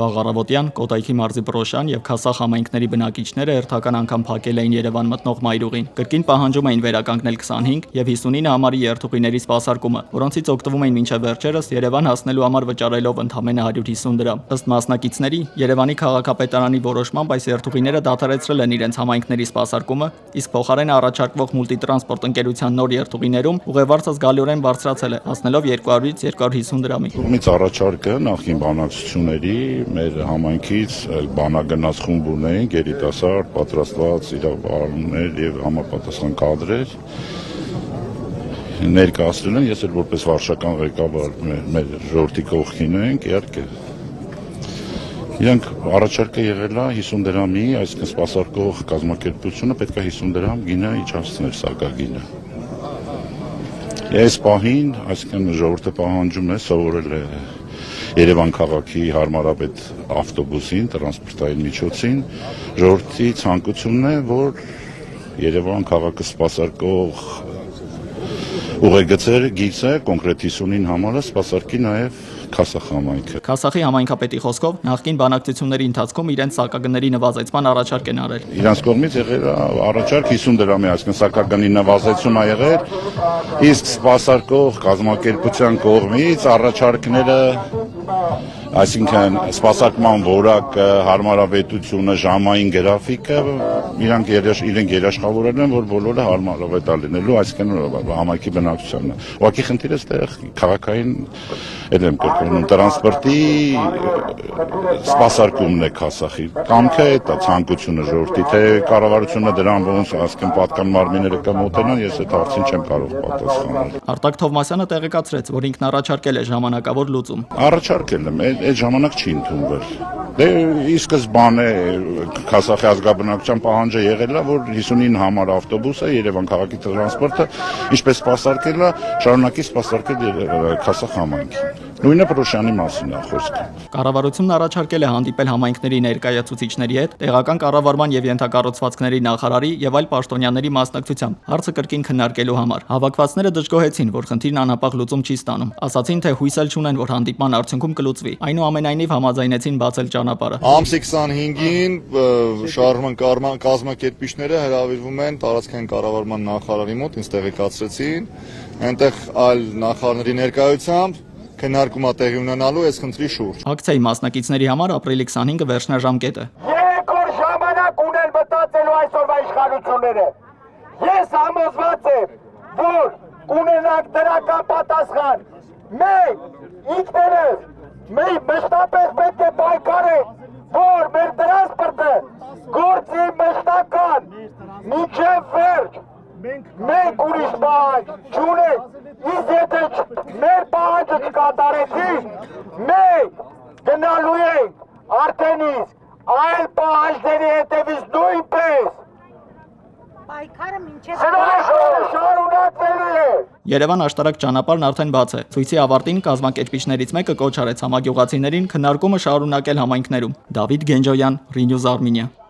Վաղ առավոտյան Կոտայքի մարզի Պրոշյան եւ Քասախ համայնքների բնակիչները հերթական անգամ փակել էին Երևան մտնող մայրուղին։ Կրկին պահանջում էին վերականգնել 25 եւ 59 համարի երթուղիների սպասարկումը, որոնցից օգտվում էին մինչև վերջերս Երևան հասնելու համար վճարելով ընդամենը 150 դրամ։ Ըստ մասնակիցների, Երևանի քաղաքապետարանի որոշմամբ այս երթուղիները դադարեցրել են իրենց համայնքների սպասարկումը, իսկ փոխարենը առաջարկվող մուլտիտրանսպորտ ընկերության նոր երթուղիներում ուղևորը զգալիորեն բարձրացել է, հասնելով 200-ից 250 դրամի։ Կողմից առաջարկը նախին բանակցությունների մեր համայնքից բանագնաց խումբ ունեին, գերիտասարդ, պատրաստված իրավաբաններ եւ համապատասխան կադրեր ներկայացրել են, ես էլ որպես վարչական ղեկավար մեր ժողովրդի կողքին ենք, իհարկե։ Իրանք առաջարկը եղել է 50 դրամի, այսինքն սպասարկող կազմակերպությունը պետք է 50 դրամ գինը իջացներ սակագինը։ Այս պահին, այսինքն ժողովուրդը պահանջում է, սովորել է Երևան քաղաքի հարմարավետ ավտոբուսին, տրանսպորտային միջոցին, ժողովրդի ցանկությունն է, որ Երևան քաղաքը սպասարկող ուղեգծեր գիծը կոնկրետ 59 համարը սպասարկի նաև Քասախ համայնքը։ Քասախի համայնքապետի խոսքով նախկին բանակցությունների ընթացքում իրենց սակագների նվազեցման առաջարկ են արել։ Իրանց կողմից եղել է առաջարկ 50 դրամի, այսինքն սակագնի նվազեցում է եղել, իսկ սպասարկող կազմակերպության կողմից առաջարկները, այսինքն սպասարկման որակը, հարմարավետությունը, ժամային գրաֆիկը իրենք երաշխավորել են, որ բոլորը հարմարավետ լինելու, այսինքն համայնքի բնակչությանն է։ Ուղղակի խնդիրը այստեղ քաղաքային տրանսպորտի սպասարկումն է Քասախի։ Կամքը է դա ցանկությունը ժողովրդի, թե կառավարությունը դրան ոնց ասկեն պատկան մարմինները կմոտենան, ես այդ հարցին չեմ կարող պատասխանել։ Արտակ Թովմասյանը տեղեկացրեց, որ ինքն առաջարկել է ժամանակավոր լուծում։ Առաջարկել եմ, այդ ժամանակ չի ընդունվել։ Դե ի սկզբանե Քասախի ազգաբնակչության պահանջը եղել է, որ 59 համար ավտոբուսը Երևան քաղաքի տրանսպորտը ինչպես սպասարկել է, շարունակի սպասարկել Քասախ համայնքին։ Նույնը Պրոշյանի մասին է խոսքը։ Կառավարությունն առաջարկել է հանդիպել համայնքների ներկայացուցիչների հետ, տեղական կառավարման եւ ենթակառուցվածքների նախարարի եւ այլ պաշտոնյաների մասնակցությամբ հարցը կրկին քննարկելու համար։ Հավաքվածները դժգոհեցին, որ խնդիրն անհապաղ լուծում չի ստանում։ Ասացին, թե հույս էլ չունեն, որ հանդիպման արդյունքում կլուծվի։ Այնուամենայնիվ համաձայնեցին բացել ճանապարհը։ Ամսի 25-ին շարժման կազմակերպիչները հրավիրվում են տարածքային կառավարման նախարարի մոտ, ինձ տեղեկացրեցին, այնտեղ այլ նախարարների ներկայությամբ քննարկումա տեղի ունենալու այս խնդրի շուրջ։ Ակցիայի մասնակիցների համար ապրիլի 25-ը վերջնաժամկետ է։ 3 օր ժամանակ ունեն մտածելու այսօրվա իշխանությունները։ Ես համոզված եմ, որ կունենանք դրական պատասխան։ Մենք ինքներս մշտապես պետք է պայքարենք, որ մեր տրանսպորտը գործի մշտական մինչև վերջ։ Մենք ուրիշ պահանջ չունենք, իսկ եթե մեր պահանջը չկատարեցի, մենք գնալու ենք արդեն իսկ այլ պահանջների հետևից նույնպես։ Պայքարը մինչև շարունակվելու է։ Երևան աշտարակ ճանապարհն արդեն բաց է։ Ցույցի ավարտին կազմակերպիչներից մեկը կոչ արեց համագյուղացիներին քննարկումը շարունակել համայնքներում։ Դավիթ Գենջոյան, Renews Armenia։